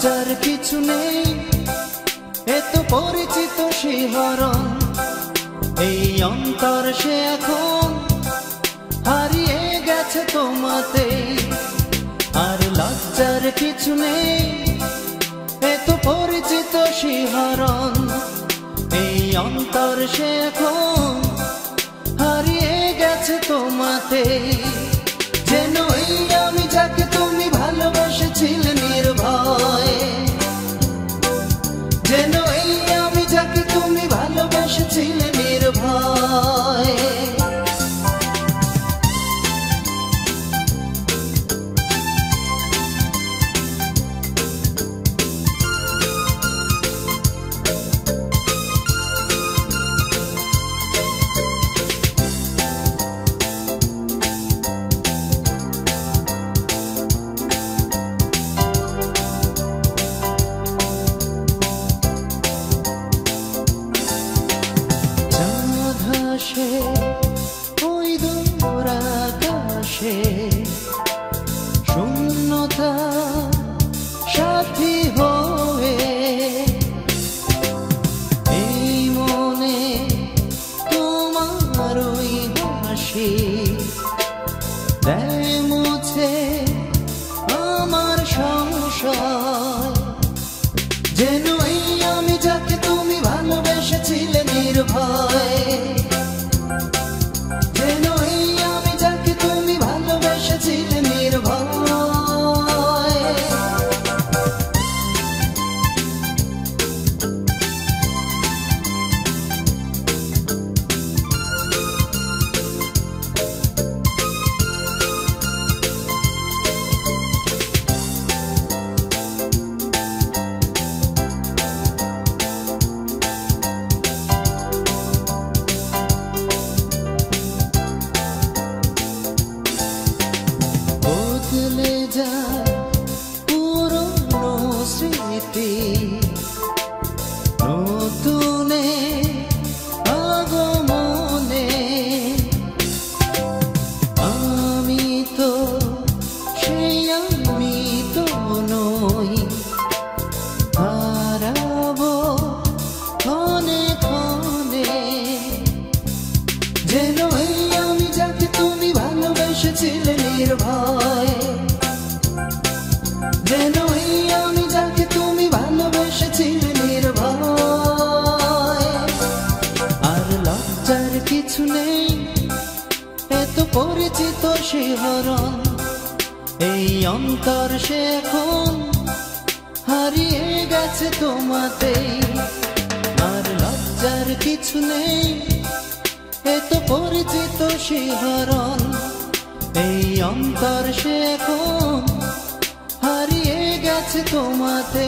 লজ্জার কিছু নেই, এত পরিচিত শিহরণ, এই অন্তর সে এখন হারিয়ে গেছে তোমাতে। আর লজ্জার কিছু নেই, এত পরিচিত শিহরণ, এই অন্তর সে এখন হারিয়ে গেছে তোমাতে। যেন এই আমি যাকে তুমি ভালোবেসেছিলে নির্ভয়ে, যেন এই আমি যাকে তুমি ভালোবেসেছিলে নির্ভয়ে। ওই দূর আকাশে শূন্যতা সাথী হয়ে, এই মনে তোমার ওই হাসি দেয় মুছে আমার সংশয়। যেন এই আমি যাকে তুমি ভালোবেসেছিলে নির্ভয়ে, বদলে যায় পুরনো স্মৃতি, নতুনে আগমনে। আমি তো সেই আমি তো নই, হারাবো ক্ষণে ক্ষণে। যেন এই আমি যাকে তুমি ভালোবেসেছিলে নির্ভয়ে, যেন এই আমি যাকে তুমি ভালোবেসেছিলে নির্ভয়ে। আর লজ্জার কিছু নেই, এত পরিচিত শিহরণ, এই অন্তর সে এখন হারিয়ে গেছে তোমাতে। আর লজ্জার কিছু নেই, এত পরিচিত শিহরণ, এই অন্তর সে এখন হারিয়ে গেছে তোমাতে।